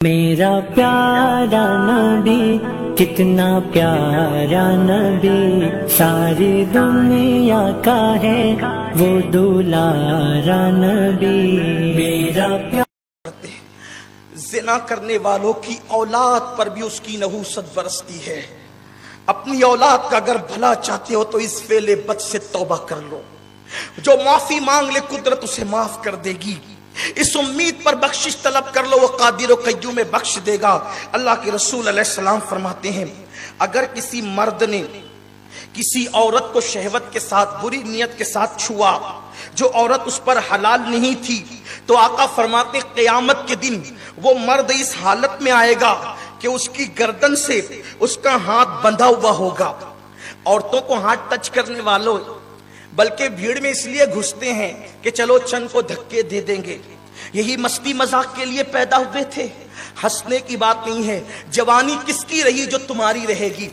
میرا پیارا نبی کتنا پیارا نبی، ساری دنیا کا ہے وہ دولارا نبی۔ میرا زنا کرنے والوں کی اولاد پر بھی اس کی نحوست برستی ہے۔ اپنی اولاد کا اگر بھلا چاہتے ہو تو اس فعل بد سے توبہ کر لو، جو معافی مانگ لے قدرت اسے معاف کر دے گی۔ اس امید پر بخشش طلب کر لو، وہ قادر و قیوم میں بخش دے گا۔ اللہ کے رسول علیہ السلام فرماتے ہیں اگر کسی مرد نے کسی عورت کو شہوت کے ساتھ بری نیت کے ساتھ چھوا جو عورت اس پر حلال نہیں تھی، تو آقا فرماتے قیامت کے دن وہ مرد اس حالت میں آئے گا کہ اس کی گردن سے اس کا ہاتھ بندھا ہوا ہوگا۔ عورتوں کو ہاتھ ٹچ کرنے والوں بلکہ بھیڑ میں اس لیے گھستے ہیں کہ چلو چند کو دھکے دے دیں گے، یہی مستی مذاق کے لیے پیدا ہوئے تھے۔ ہنسنے کی بات نہیں ہے۔ جوانی کس کی رہی جو تمہاری رہے گی،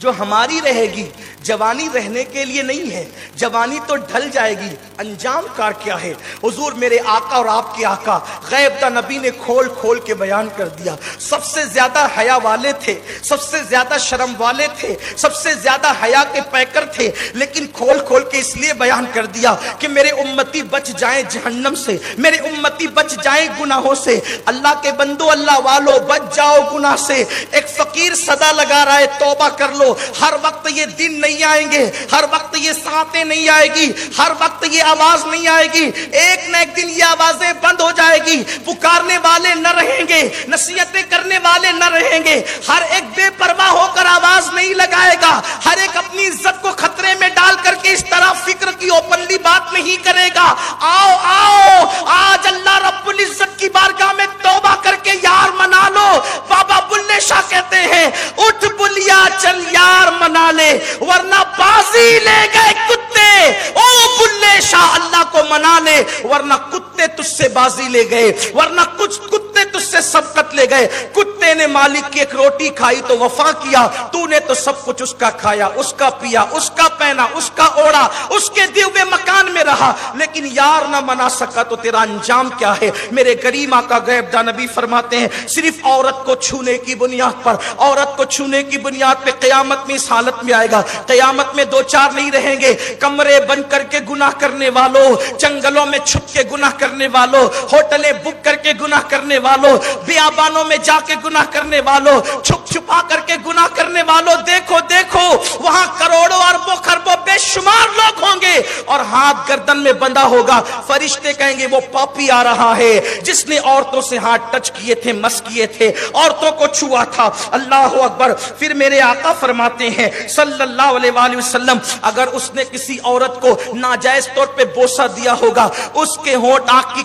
جو ہماری رہے گی؟ جوانی رہنے کے لیے نہیں ہے، جوانی تو ڈھل جائے گی۔ انجام کار کیا ہے؟ حضور میرے آقا اور آپ کے آقا غیب دا نبی نے کھول کھول کے بیان کر دیا۔ سب سے زیادہ حیا والے تھے، سب سے زیادہ شرم والے تھے، سب سے زیادہ حیا کے پیکر تھے، لیکن کھول کھول کے اس لیے بیان کر دیا کہ میرے امتی بچ جائیں جہنم سے، میرے امتی بچ جائیں گناہوں سے۔ اللہ کے بندو، اللہ والو، بچ جاؤ گناہ سے۔ ایک فقیر صدا لگا رہا ہے توبہ کر لو۔ ہر وقت یہ دن نہیں آئیں گے، ہر وقت یہ ساعتیں نہیں آئے گی، ہر وقت یہ آواز نہیں آئے گی۔ ایک نہ ایک دن یہ آوازیں بند ہو جائے گی۔ پکارنے والے نہ رہیں گے، نصیحتیں کرنے والے نہ رہیں گے۔ ہر ایک بے پرواہ ہو کر آواز نہیں لگائے گا، ہر ایک اپنی عزت کو خطرے میں ڈال کر کے اس طرح فکر کی اوپنلی بات نہیں کرے گا۔ آؤ آؤ آج اللہ رب العزت کی بارگاہ میں توبہ کر کے یار منا لو۔ بابا بلے شاہ کہتے ہیں اٹھ بلیا چل یار منا لے، ورنہ بازی لے گئے کتے۔ او بلے شاہ اللہ کو منا لے، ورنہ کتے تجھ سے بازی لے گئے، ورنہ کچھ کتے تجھ سے سبقت لے گئے۔ کتے نے مالک کی ایک روٹی کھائی تو وفا کیا، تو نے تو سب کچھ اس کا کھایا، اس کا پیا، اس کا پہنا، اس کا اوڑا، اس کے دیے ہوئے مکان میں رہا، لیکن یار نہ منا سکا تو تیرا انجام کیا ہے؟ میرے کریم آقا غیب دا نبی فرماتے ہیں صرف عورت کو چھونے کی بنیاد پر، عورت کو چھونے کی بنیاد پہ قیامت میں اس حالت میں آئے گا۔ قیامت میں دو چار نہیں رہیں گے، کمرے بن کر کے گناہ کرنے والوں، جنگلوں میں چھپ کے گناہ کرنے والوں، ہوٹلیں بک کر کے گناہ کرنے والوں، بیابانوں میں جا کے گناہ کرنے والوں، چھپ چھپا کر کے گناہ کرنے والوں، دیکھو دیکھو وہاں کروڑوں اربوں خربوں بے شمار لوگ ہوں گے اور ہاتھ گردن میں بندھا ہوگا۔ فرشتے کہیں گے وہ پاپی آ رہا ہے جس نے عورتوں سے ہاتھ ٹچ کیے تھے، مس کیے تھے، عورتوں کو چھوا تھا۔ اللہ اکبر۔ پھر میرے آقا فرماتے ہیں صلی اللہ علیہ وآلہ وسلم اگر اس نے کسی عورت کو ناجائز طور پہ بوسہ دیا ہوگا، اس کے ہونٹ آنکھ کی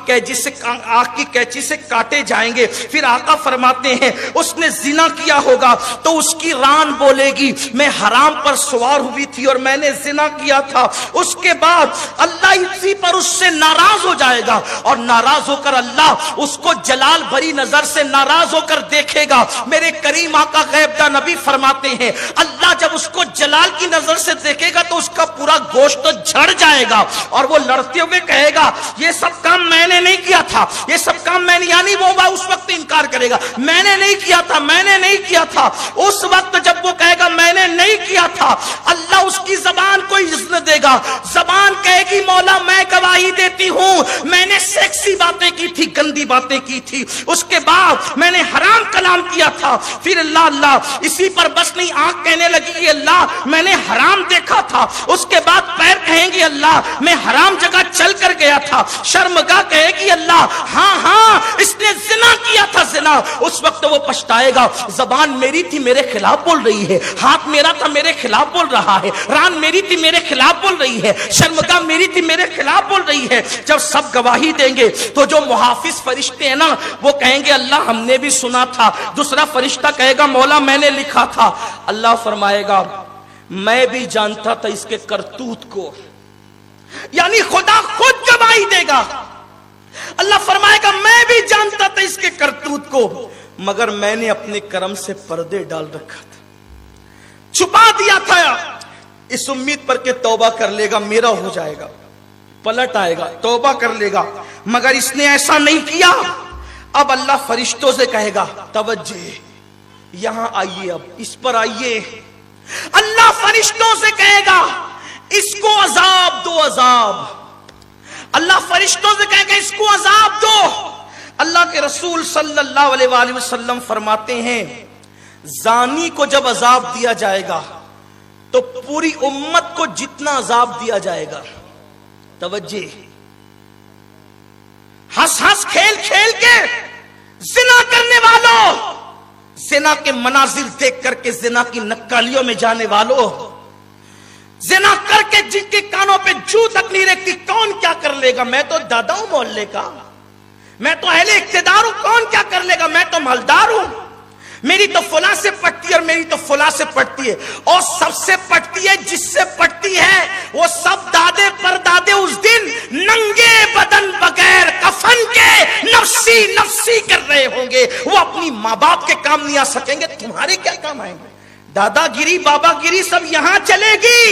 کینچی سے کاٹے جائیں گے۔ پھر آقا فرماتے ہیں اس نے زنا کیا ہوگا تو اس کی ران بولے گی میں حرام پر سوار ہوئی تھی اور میں نے زنا کیا تھا۔ اس کے بعد اللہ اسی پر اس سے ناراض ہو جائے گا اور ناراض ہو کر اللہ اس کو جلال بھری نظر سے ناراض ہو کر دیکھے گا۔ میرے کریم آقا غیب دا نبی فرماتے ہیں اللہ جب اس کو جلال کی نظر سے دیکھے گا تو اس کا پورا گوشت تو جھڑ جائے گا اور وہ لڑتے ہوئے کہے گا یہ سب کام میں نے نہیں کیا تھا، یہ سب کام میں نے، یعنی وہ اس وقت انکار کرے گا میں نے نہیں کیا تھا، میں نے نہیں کیا تھا۔ اس وقت جب وہ کہے گا میں نے نہیں کیا تھا، اللہ اس کی زبان کو اذن دے گا۔ زبان کہے گی مولا میں گواہی دیتی ہوں میں نے سیکسی باتیں کی تھی، گندی باتیں کی تھی، اس کے بعد میں نے حرام کلام کیا تھا۔ پھر اللہ اسی پر بس نہیں، آنکھ کہنے لگی اللہ میں نے حرام دیکھا تھا، اس کے بعد پیر کہیں گی اللہ میں حرام جگہ چل کر گیا تھا، شرمگاہ کہے گی اللہ ہاں اس نے زنا کیا تھا زنا۔ اس وقت وہ پچھتائے گا زبان میری تھی میرے خلاف بول رہی ہے، ہاتھ میرا تھا میرے خلاف بول رہا ہے، ران میری تھی میرے خلاف بول رہی ہے، شرمگاہ میری تھی میرے خلاف بول رہی ہے۔ جب سب گواہی دیں گے تو جو محافظ فرشتے ہیں نا وہ کہیں گے اللہ ہم نے بھی سنا تھا، دوسرا فرشتہ کہے گا مولا میں نے لکھا تھا، اللہ فرمائے گا میں بھی جانتا تھا اس کے کرتوت کو، یعنی خدا خود گواہی دے گا۔ اللہ فرمائے گا میں بھی جانتا تھا اس کے کرتوت کو، مگر میں نے اپنے کرم سے پردے ڈال رکھا تھا، چھپا دیا تھا، اس امید پر کہ توبہ کر لے گا میرا ہو جائے گا، پلٹ آئے گا، توبہ کر لے گا، مگر اس نے ایسا نہیں کیا۔ اب اللہ فرشتوں سے کہے گا توجہ یہاں آئیے، اب اس پر آئیے. اللہ فرشتوں سے کہے گا اس کو عذاب دو، عذاب. اللہ فرشتوں سے کہے گا اس کو عذاب دو. اللہ کے رسول صلی اللہ علیہ وآلہ وسلم فرماتے ہیں زانی کو جب عذاب دیا جائے گا تو پوری امت کو جتنا عذاب دیا جائے گا. توجہ، ہنس ہنس کھیل کھیل کے زنا کرنے والوں، زنا کے مناظر دیکھ کر کے زنا کی نکالیوں میں جانے والوں، زنا کر کے جن کے کانوں پہ جو تک نہیں رکھتی، کون کیا کر لے گا؟ میں تو دادا ہوں محلے کا، میں تو اہل اقتدار ہوں، کون کیا کر لے گا؟ میں تو مالدار ہوں، میری تو فلاں سے پٹتی ہے اور میری تو فلاں سے پٹتی ہے، اور سب سے پٹتی ہے. جس سے پٹتی ہے وہ سب دادے پر دادے اس دن ننگے بدن بغیر کفن کے نفسی نفسی کر رہے ہوں گے. وہ اپنی ماں باپ کے کام نہیں آ سکیں گے، تمہارے کیا کام آئیں گے؟ دادا گیری بابا گیری سب یہاں چلے گی،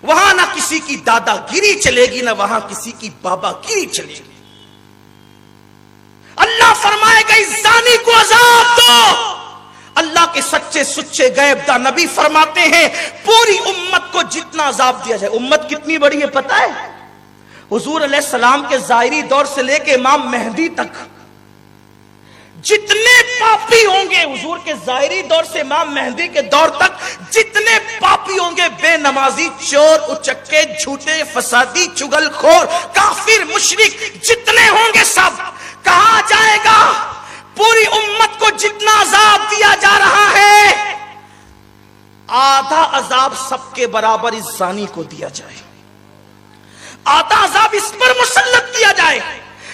وہاں نہ کسی کی دادا گیری چلے گی نہ وہاں کسی کی بابا گیری چلے گی. اللہ فرمائے گا اس زانی کو عذاب دو. اللہ کے سچے سچے غیب دا نبی فرماتے ہیں پوری امت کو جتنا عذاب دیا جائے. امت کتنی بڑی ہے پتہ ہے؟ حضور علیہ السلام کے ظاہری دور سے لے کے امام مہدی تک جتنے پاپی ہوں گے، حضور کے ظاہری دور سے امام مہدی کے دور تک جتنے پاپی ہوں گے، بے نمازی، چور، اچکے، جھوٹے، فسادی، چگل خور، کافر، مشرک، جتنے ہوں گے سب کہا جائے گا پوری امت کو جتنا عذاب دیا جا رہا ہے آدھا عذاب سب کے برابر اس زانی کو دیا جائے، آدھا عذاب اس پر مسلط کیا جائے،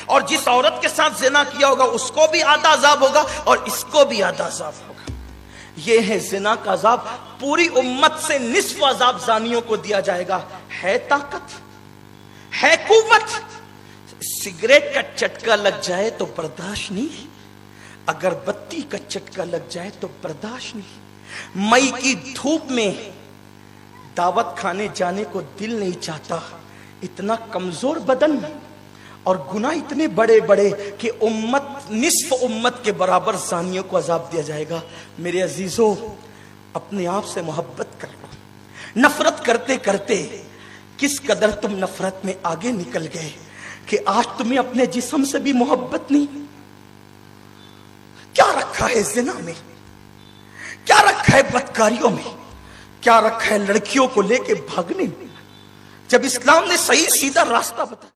اور جس عورت کے ساتھ زنا کیا ہوگا اس کو بھی آدھا عذاب ہوگا اور اس کو بھی آدھا عذاب ہوگا. یہ ہے زنا کا عذاب. پوری امت سے نصف عذاب زانیوں کو دیا جائے گا. ہے طاقت، ہے قوت. سگریٹ کا چٹکا لگ جائے تو برداشت نہیں، اگر بتی کا چٹکا لگ جائے تو برداشت نہیں. مئی کی دھوپ میں دعوت کھانے جانے کو دل نہیں چاہتا، اتنا کمزور بدن اور گناہ اتنے بڑے بڑے کہ امت، نصف امت کے برابر زانیوں کو عذاب دیا جائے گا. میرے عزیزو، اپنے آپ سے محبت کر لو. نفرت کرتے کرتے کس قدر تم نفرت میں آگے نکل گئے کہ آج تمہیں اپنے جسم سے بھی محبت نہیں. کیا رکھا ہے زنا میں؟ کیا رکھا ہے بدکاریوں میں؟ کیا رکھا ہے لڑکیوں کو لے کے بھاگنے میں؟ جب اسلام نے صحیح سیدھا راستہ بتایا.